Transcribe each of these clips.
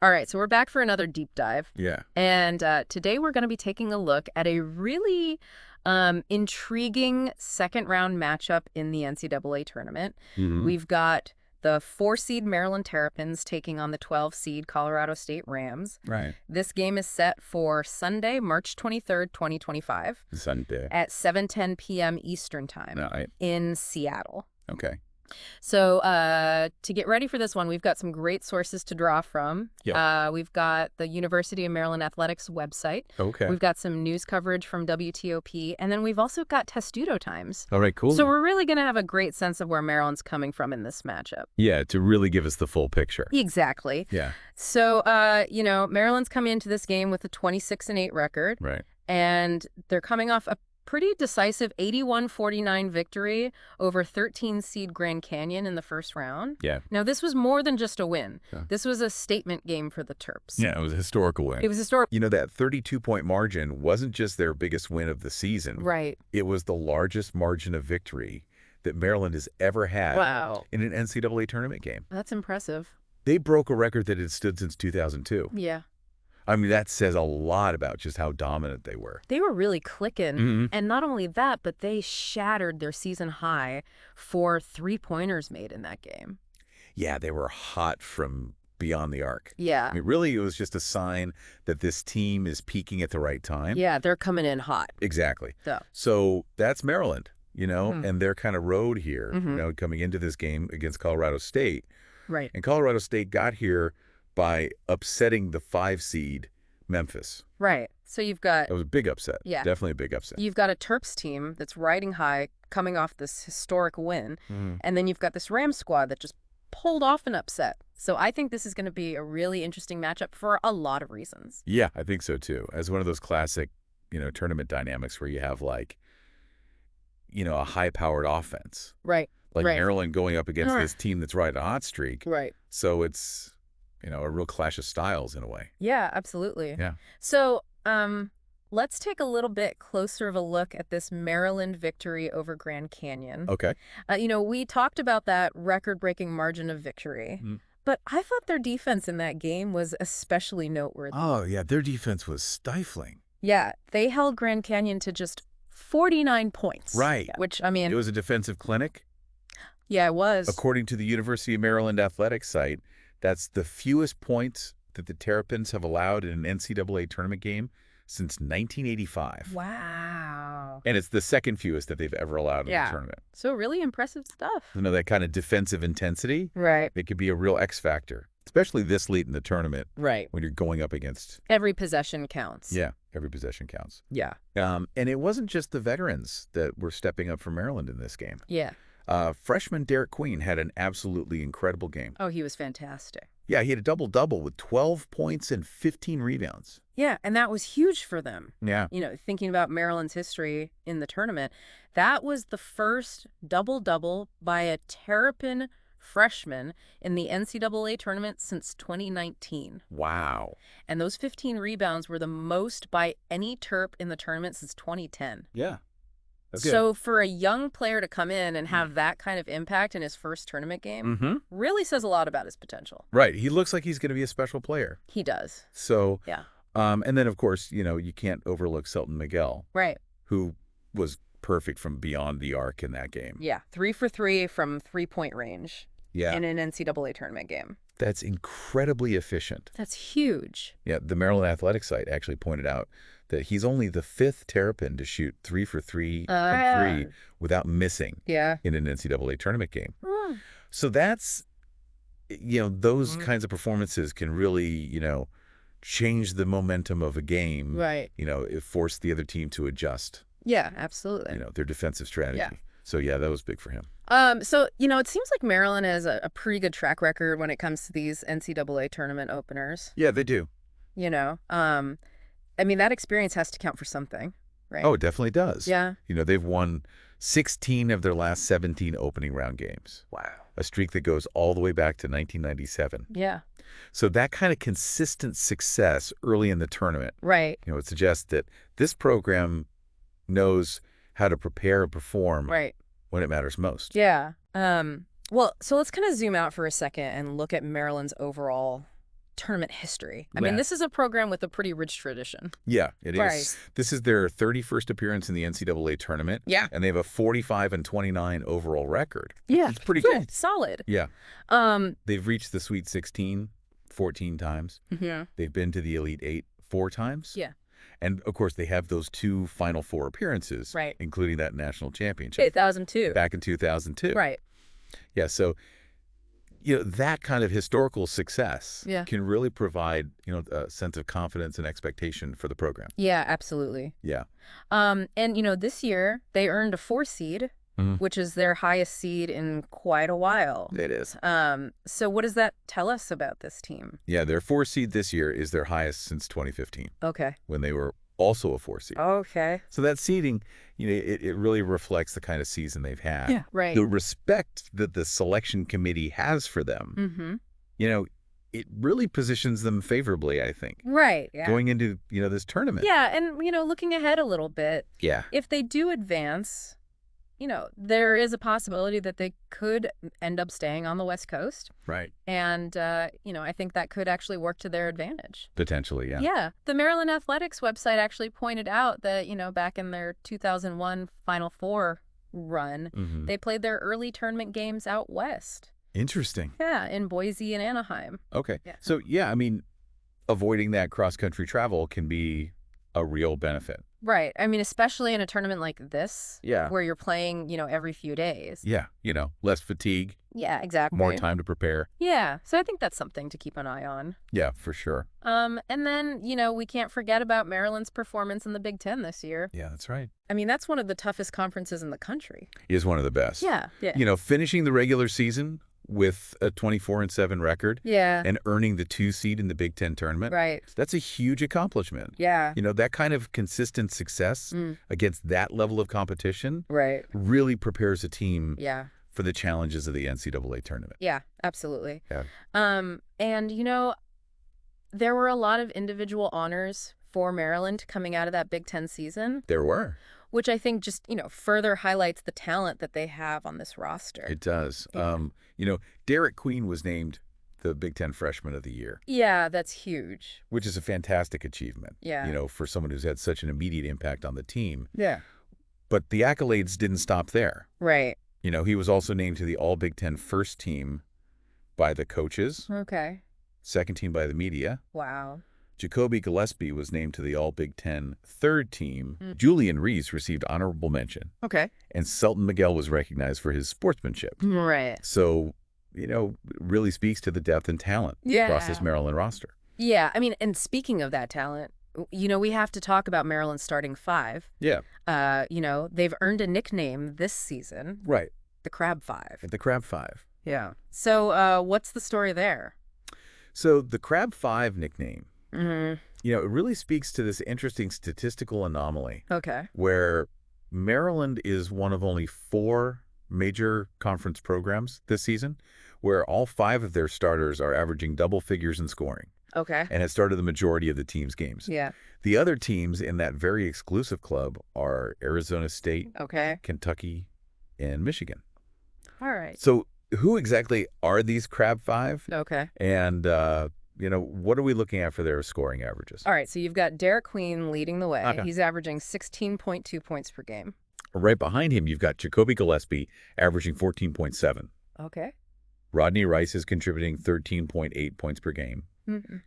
All right, so we're back for another deep dive. Yeah. And today we're going to be taking a look at a really intriguing second-round matchup in the NCAA tournament. We've got the 4-seed Maryland Terrapins taking on the 12-seed Colorado State Rams. Right. This game is set for Sunday, March 23rd, 2025. Sunday. At 7:10 p.m. Eastern Time Right. in Seattle. Okay. So to get ready for this one, we've got some great sources to draw from. Yep. We've got the University of Maryland Athletics website. Okay. We've got some news coverage from WTOP. And then we've also got Testudo Times. All right, cool. So we're really going to have a great sense of where Maryland's coming from in this matchup. Yeah, to really give us the full picture. Exactly. Yeah. So, Maryland's coming into this game with a 26-8 record. Right. And they're coming off a pretty decisive 81-49 victory over 13-seed Grand Canyon in the first round. Yeah. Now, this was more than just a win. Yeah. This was a statement game for the Terps. Yeah, it was a historical win. It was historic. You know, that 32-point margin wasn't just their biggest win of the season. Right. It was the largest margin of victory that Maryland has ever had in an NCAA tournament game. That's impressive. They broke a record that had stood since 2002. Yeah. I mean, that says a lot about just how dominant they were. They were really clicking. Mm-hmm. And not only that, but they shattered their season high for 3-pointers made in that game. Yeah, they were hot from beyond the arc. Yeah. I mean, really, it was just a sign that this team is peaking at the right time. Yeah, they're coming in hot. Exactly. So, So that's Maryland, and their kind of road here, coming into this game against Colorado State. right. And Colorado State got here by upsetting the 5-seed Memphis. Right. So you've got That was a big upset. Yeah. Definitely a big upset. You've got a Terps team that's riding high, coming off this historic win, and then you've got this Rams squad that just pulled off an upset. So I think this is going to be a really interesting matchup for a lot of reasons. Yeah, I think so too. As one of those classic, tournament dynamics where you have a high-powered offense. Right. Like right. Maryland going up against this team that's riding a hot streak. Right. So it's, a real clash of styles in a way. Yeah, absolutely. Yeah. So let's take a little bit closer of a look at this Maryland victory over Grand Canyon. Okay. We talked about that record-breaking margin of victory, but I thought their defense in that game was especially noteworthy. Oh, yeah. Their defense was stifling. Yeah, they held Grand Canyon to just 49 points. Right. Which, I mean... It was a defensive clinic. Yeah, it was. According to the University of Maryland Athletics site, that's the fewest points that the Terrapins have allowed in an NCAA tournament game since 1985. Wow. And it's the second fewest that they've ever allowed in a tournament. So really impressive stuff. That kind of defensive intensity, right? It could be a real X factor, especially this late in the tournament. Right. When you're going up against... Every possession counts. Yeah, every possession counts. Yeah. And it wasn't just the veterans that were stepping up for Maryland in this game. Yeah. Freshman Derek Queen had an absolutely incredible game. Oh, he was fantastic. Yeah, he had a double-double with 12 points and 15 rebounds. Yeah, and that was huge for them. Yeah. Thinking about Maryland's history in the tournament, that was the first double-double by a Terrapin freshman in the NCAA tournament since 2019. Wow. And those 15 rebounds were the most by any Terp in the tournament since 2010. Yeah. So for a young player to come in and have that kind of impact in his first tournament game really says a lot about his potential. Right. He looks like he's going to be a special player. He does. So, yeah. And then, of course, you can't overlook Selton Miguel. Right. Who was perfect from beyond the arc in that game. Yeah. 3 for 3 from 3-point range. Yeah. In an NCAA tournament game. That's incredibly efficient. That's huge. Yeah. The Maryland Athletics site actually pointed out that he's only the 5th Terrapin to shoot 3 for 3 from 3 without missing in an NCAA tournament game. So that's, those kinds of performances can really, change the momentum of a game. Right. It forced the other team to adjust. Yeah, absolutely. Their defensive strategy. Yeah. So, yeah, that was big for him. So, it seems like Maryland has a pretty good track record when it comes to these NCAA tournament openers. Yeah, they do. I mean, that experience has to count for something, right? Oh, it definitely does. Yeah. They've won 16 of their last 17 opening round games. Wow. A streak that goes all the way back to 1997. Yeah. So that kind of consistent success early in the tournament, right? It suggests that this program knows how to prepare and perform when it matters most. Yeah. Well, so let's kind of zoom out for a second and look at Maryland's overall tournament history. I mean, this is a program with a pretty rich tradition. Yeah, it is. Right. This is their 31st appearance in the NCAA tournament. Yeah. And they have a 45-29 overall record. Yeah. It's pretty good. Solid. Yeah. They've reached the Sweet 16 14 times. Yeah. They've been to the Elite 8 4 times. Yeah. And, of course, they have those 2 Final Four appearances, right, including that national championship. 2002. Back in 2002. Right. Yeah, so, that kind of historical success can really provide, a sense of confidence and expectation for the program. Yeah, absolutely. Yeah. And, this year they earned a 4 seed, which is their highest seed in quite a while. It is. So what does that tell us about this team? Yeah, their 4 seed this year is their highest since 2015. Okay. When they were also a 4 seed. Okay. So that seeding, it really reflects the kind of season they've had. Yeah, right. The respect that the selection committee has for them, it really positions them favorably, I think. Right, yeah. Going into, this tournament. Yeah, and, looking ahead a little bit. Yeah. If they do advance, there is a possibility that they could end up staying on the West Coast. Right. And, I think that could actually work to their advantage. Potentially, yeah. Yeah. The Maryland Athletics website actually pointed out that, back in their 2001 Final Four run, they played their early tournament games out west. Interesting. Yeah, in Boise and Anaheim. Okay. Yeah. So, avoiding that cross-country travel can be a real benefit. Right. I mean, especially in a tournament like this, yeah, where you're playing, every few days. Yeah, less fatigue. Yeah, exactly. More time to prepare. Yeah. So I think that's something to keep an eye on. Yeah, for sure. And then, we can't forget about Maryland's performance in the Big Ten this year. Yeah, that's right. I mean, that's one of the toughest conferences in the country. It is one of the best. Yeah. Yeah. Finishing the regular season with a 24-7 record. Yeah. And earning the 2 seed in the Big Ten tournament. Right. That's a huge accomplishment. Yeah. That kind of consistent success against that level of competition. Right. Really prepares a team. Yeah. For the challenges of the NCAA tournament. Yeah, absolutely. Yeah. And, there were a lot of individual honors for Maryland coming out of that Big Ten season. There were. Which I think just, further highlights the talent that they have on this roster. It does. Yeah. Derek Queen was named the Big Ten Freshman of the Year. Yeah, that's huge. Which is a fantastic achievement. Yeah. For someone who's had such an immediate impact on the team. Yeah. But the accolades didn't stop there. Right. He was also named to the All-Big Ten first team by the coaches. Okay. Second team by the media. Wow. Jacoby Gillespie was named to the All-Big Ten third team. Julian Reese received honorable mention. Okay. And Selton Miguel was recognized for his sportsmanship. Right. So, it really speaks to the depth and talent across this Maryland roster. Yeah. I mean, and speaking of that talent, we have to talk about Maryland's starting 5. Yeah. They've earned a nickname this season. Right. The Crab 5. The Crab 5. Yeah. So what's the story there? So the Crab 5 nickname, it really speaks to this interesting statistical anomaly. Okay. Where Maryland is one of only 4 major conference programs this season where all 5 of their starters are averaging double figures in scoring. Okay. And have started the majority of the team's games. Yeah. The other teams in that very exclusive club are Arizona State, Kentucky, and Michigan. All right. So who exactly are these Crab 5? Okay. And, what are we looking at for their scoring averages? All right. So you've got Derek Queen leading the way. Okay. He's averaging 16.2 points per game. Right behind him, you've got Jacoby Gillespie averaging 14.7. Okay. Rodney Rice is contributing 13.8 points per game.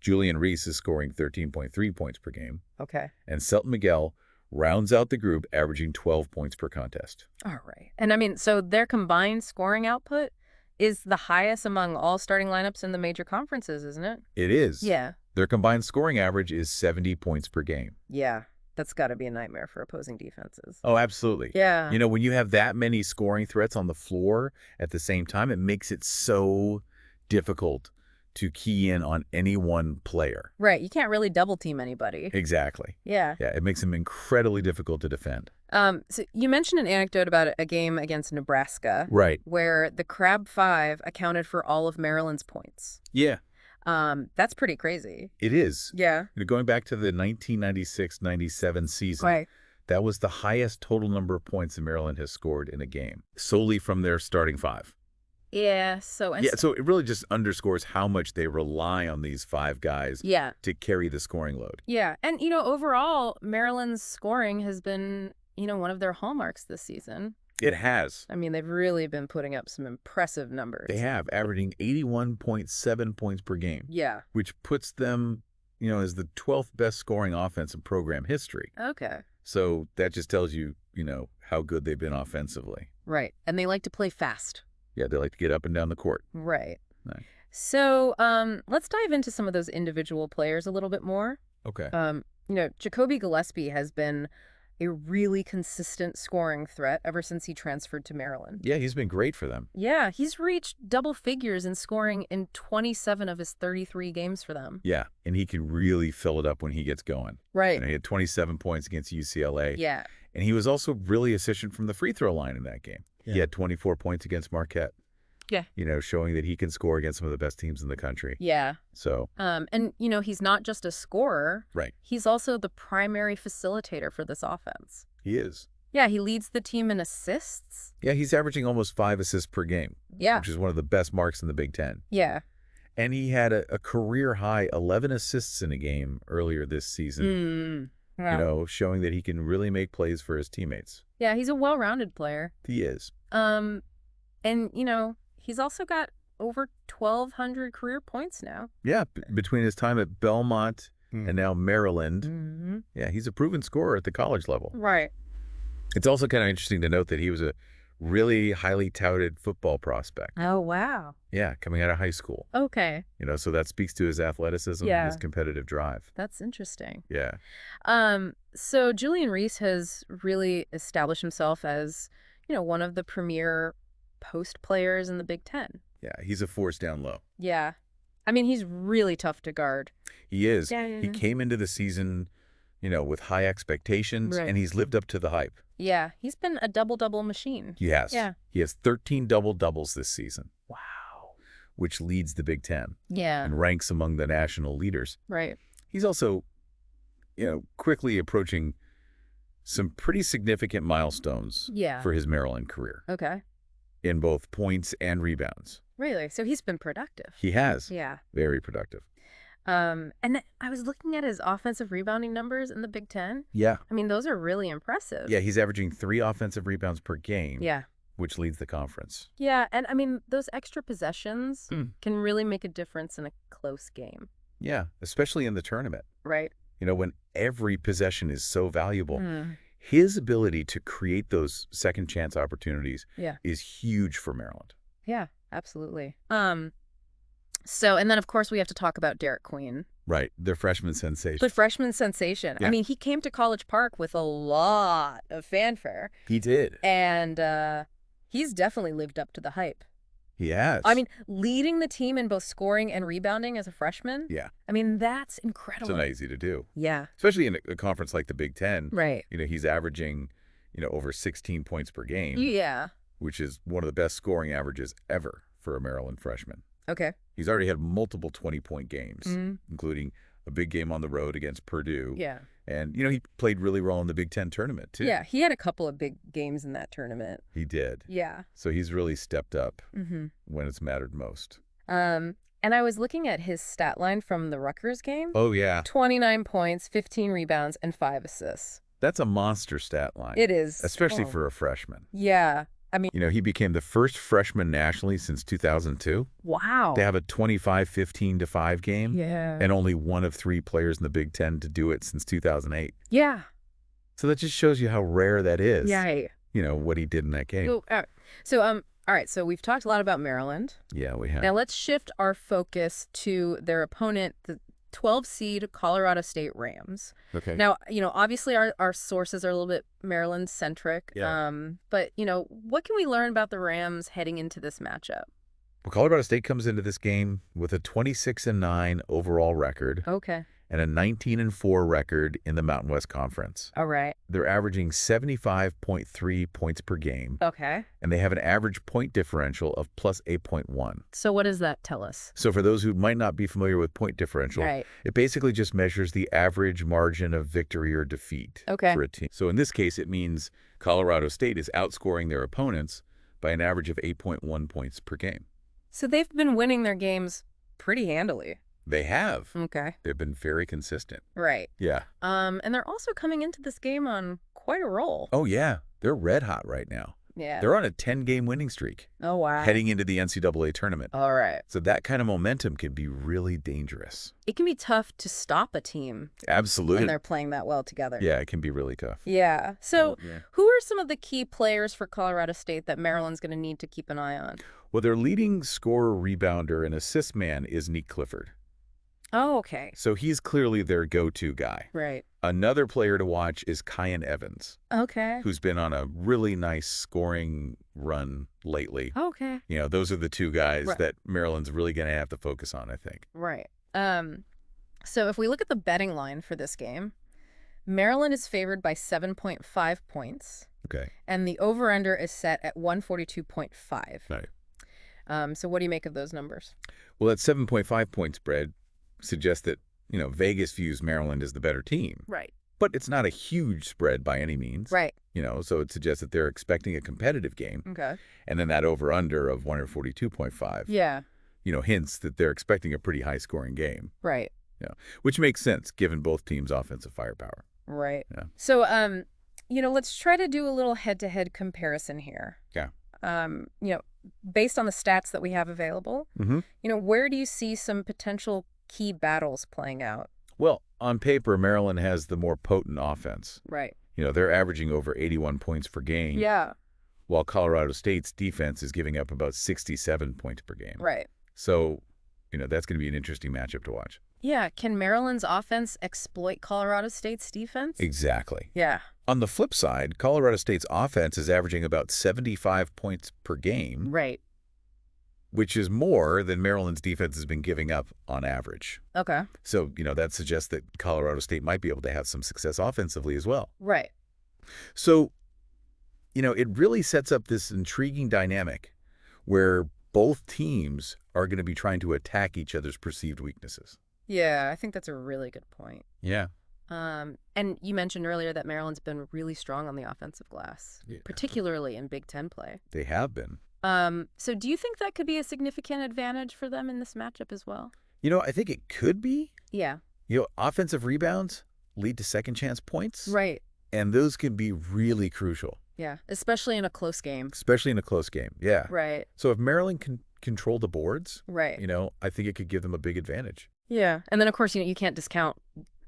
Julian Reese is scoring 13.3 points per game. Okay. And Selton Miguel rounds out the group, averaging 12 points per contest. All right. And I mean, so their combined scoring output is the highest among all starting lineups in the major conferences, isn't it? It is. Yeah. Their combined scoring average is 70 points per game. Yeah. That's got to be a nightmare for opposing defenses. Oh, absolutely. Yeah. When you have that many scoring threats on the floor at the same time, it makes it so difficult to key in on any one player. Right. You can't really double team anybody. Exactly. Yeah. Yeah. It makes them incredibly difficult to defend. So you mentioned an anecdote about a game against Nebraska. Right. Where the Crab 5 accounted for all of Maryland's points. Yeah. That's pretty crazy. It is. Yeah. Going back to the 1996-97 season. Right. That was the highest total number of points that Maryland has scored in a game, solely from their starting 5. Yeah, so it really just underscores how much they rely on these 5 guys to carry the scoring load. Yeah, and, overall, Maryland's scoring has been, one of their hallmarks this season. It has. I mean, they've really been putting up some impressive numbers. They have, averaging 81.7 points per game. Yeah. Which puts them, as the 12th best scoring offense in program history. Okay. So that just tells you, how good they've been offensively. Right. And they like to play fast. Yeah, they like to get up and down the court. Right. Nice. So let's dive into some of those individual players a little bit more. Okay. Jacoby Gillespie has been a really consistent scoring threat ever since he transferred to Maryland. Yeah, he's been great for them. Yeah, he's reached double figures in scoring in 27 of his 33 games for them. Yeah, and he can really fill it up when he gets going. Right. He had 27 points against UCLA. Yeah. And he was also really efficient from the free throw line in that game. Yeah. He had 24 points against Marquette. Yeah. Showing that he can score against some of the best teams in the country. Yeah. So. And, he's not just a scorer. Right. He's also the primary facilitator for this offense. He is. Yeah, he leads the team in assists. Yeah, he's averaging almost 5 assists per game. Yeah. Which is one of the best marks in the Big Ten. Yeah. And he had a career-high 11 assists in a game earlier this season. Wow. Showing that he can really make plays for his teammates. Yeah, he's a well-rounded player. He is. And, he's also got over 1,200 career points now. Yeah, between his time at Belmont and now Maryland. Mm-hmm. Yeah, he's a proven scorer at the college level. Right. It's also kind of interesting to note that he was a really highly touted football prospect. Oh, wow. Yeah, coming out of high school. Okay. So that speaks to his athleticism and his competitive drive. That's interesting. Yeah. So Julian Reese has really established himself as, one of the premier post players in the Big Ten. Yeah, he's a force down low. Yeah. I mean, he's really tough to guard. He is. Yeah. He came into the season, with high expectations, and he's lived up to the hype. Yeah, he's been a double-double machine. He has. Yeah. He has 13 double-doubles this season. Wow. Which leads the Big Ten. Yeah. And ranks among the national leaders. Right. He's also, quickly approaching some pretty significant milestones for his Maryland career. Okay. In both points and rebounds. Really? So he's been productive. He has. Yeah. Very productive. And I was looking at his offensive rebounding numbers in the Big Ten. Yeah. I mean, those are really impressive. Yeah, he's averaging 3 offensive rebounds per game. Yeah. Which leads the conference. Yeah, and I mean, those extra possessions can really make a difference in a close game. Yeah, especially in the tournament. Right. When every possession is so valuable. His ability to create those second chance opportunities is huge for Maryland. Yeah, absolutely. So, and then of course we have to talk about Derek Queen. Right, the freshman sensation. The freshman sensation. Yeah. I mean, he came to College Park with a lot of fanfare. He did. And he's definitely lived up to the hype. He has. I mean, leading the team in both scoring and rebounding as a freshman. Yeah. I mean, that's incredible. It's not easy to do. Yeah. Especially in a conference like the Big Ten. Right. He's averaging, over 16 points per game. Yeah. Which is one of the best scoring averages ever for a Maryland freshman. Okay. He's already had multiple 20-point games, including a big game on the road against Purdue. Yeah. And, he played really well in the Big Ten tournament, too. Yeah, he had a couple of big games in that tournament. He did. Yeah. So he's really stepped up when it's mattered most. And I was looking at his stat line from the Rutgers game. Oh, yeah. 29 points, 15 rebounds, and 5 assists. That's a monster stat line. It is. Especially for a freshman. Yeah. I mean, he became the first freshman nationally since 2002. Wow. To have a 25-15-5 game. Yeah. And only one of 3 players in the Big Ten to do it since 2008. Yeah. So that just shows you how rare that is. Yeah. What he did in that game. All right. So we've talked a lot about Maryland. Yeah, we have. Now let's shift our focus to their opponent, the 12-seed Colorado State Rams. Okay. Now, obviously our sources are a little bit Maryland-centric. Yeah. But, what can we learn about the Rams heading into this matchup? Well, Colorado State comes into this game with a 26-9 overall record. Okay. And a 19-4 record in the Mountain West Conference. All right. They're averaging 75.3 points per game. Okay. And they have an average point differential of plus 8.1. So what does that tell us? So for those who might not be familiar with point differential, it basically just measures the average margin of victory or defeat for a team. So in this case, it means Colorado State is outscoring their opponents by an average of 8.1 points per game. So they've been winning their games pretty handily. They have. Okay. They've been very consistent. Right. Yeah. And they're also coming into this game on quite a roll. Oh, yeah. They're red hot right now. Yeah. They're on a 10-game winning streak. Oh, wow. Heading into the NCAA tournament. All right. So that kind of momentum can be really dangerous. It can be tough to stop a team. Absolutely. When they're playing that well together. Yeah, it can be really tough. Yeah. So yeah. Who are some of the key players for Colorado State that Maryland's going to need to keep an eye on? Well, their leading scorer, rebounder, and assist man is Nick Clifford. Oh, okay. So he's clearly their go-to guy. Right. Another player to watch is Kyan Evans. Okay. Who's been on a really nice scoring run lately. Okay. You know, those are the two guys that Maryland's really going to have to focus on, I think. Right. So if we look at the betting line for this game, Maryland is favored by 7.5 points. Okay. And the over-under is set at 142.5. Right. So what do you make of those numbers? Well, that 7.5 point spread suggests that, you know, Vegas views Maryland as the better team. Right. But it's not a huge spread by any means. Right. You know, so it suggests that they're expecting a competitive game. Okay. And then that over-under of 142.5. Yeah. You know, hints that they're expecting a pretty high-scoring game. Right. Yeah. Which makes sense, given both teams' offensive firepower. Right. Yeah. So, you know, let's try to do a little head-to-head comparison here. Yeah. You know, based on the stats that we have available, you know, where do you see some potential key battles playing out? Well, on paper, Maryland has the more potent offense. Right. You know, they're averaging over 81 points per game. Yeah. While Colorado State's defense is giving up about 67 points per game. Right. So, you know, that's going to be an interesting matchup to watch. Yeah. Can Maryland's offense exploit Colorado State's defense? Exactly. Yeah. On the flip side, Colorado State's offense is averaging about 75 points per game. Right. Which is more than Maryland's defense has been giving up on average. Okay. So, you know, that suggests that Colorado State might be able to have some success offensively as well. Right. So, you know, it really sets up this intriguing dynamic where both teams are going to be trying to attack each other's perceived weaknesses. Yeah, I think that's a really good point. Yeah. And you mentioned earlier that Maryland's been really strong on the offensive glass, particularly in Big Ten play. They have been. So do you think that could be a significant advantage for them in this matchup as well? You know, I think it could be. Yeah. You know, offensive rebounds lead to second chance points. Right. And those can be really crucial. Yeah, especially in a close game. Especially in a close game, yeah. Right. So if Maryland can control the boards, right, you know, I think it could give them a big advantage. Yeah, and then of course, you know, you can't discount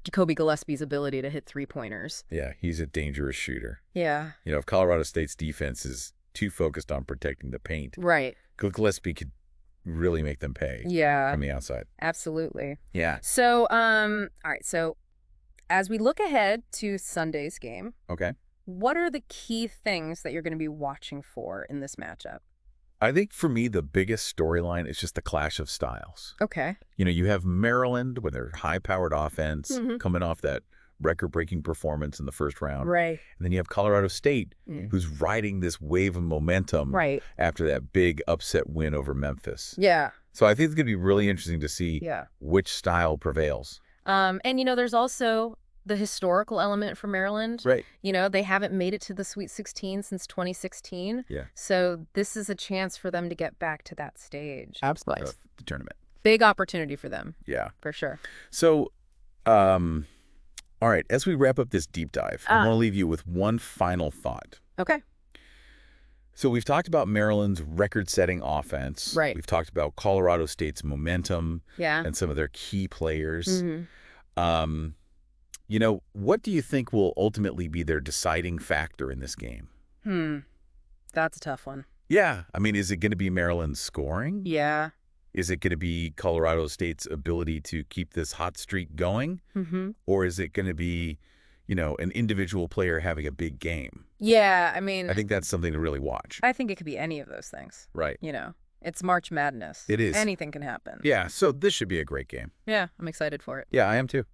Jacoby Gillespie's ability to hit three-pointers. Yeah, he's a dangerous shooter. Yeah. You know, if Colorado State's defense is too focused on protecting the paint, right, Gillespie could really make them pay. Yeah. From the outside. Absolutely. Yeah. So, all right, so as we look ahead to Sunday's game, okay, what are the key things that you're going to be watching for in this matchup? I think for me, the biggest storyline is just the clash of styles. Okay. You know, you have Maryland with their high-powered offense coming off that record-breaking performance in the first round. Right. And then you have Colorado State, who's riding this wave of momentum after that big upset win over Memphis. Yeah. So I think it's going to be really interesting to see which style prevails. And, you know, there's also the historical element for Maryland. Right. You know, they haven't made it to the Sweet 16 since 2016. Yeah. So this is a chance for them to get back to that stage. Absolutely. The tournament. Big opportunity for them. Yeah. For sure. So, all right, as we wrap up this deep dive, I want to leave you with one final thought. Okay. So we've talked about Maryland's record-setting offense. Right. We've talked about Colorado State's momentum. Yeah. And some of their key players. You know, what do you think will ultimately be their deciding factor in this game? That's a tough one. Yeah. I mean, is it going to be Maryland's scoring? Yeah. Is it going to be Colorado State's ability to keep this hot streak going? Or is it going to be, you know, an individual player having a big game? Yeah, I mean, I think that's something to really watch. I think it could be any of those things. Right. You know, it's March Madness. It is. Anything can happen. Yeah, so this should be a great game. Yeah, I'm excited for it. Yeah, I am too.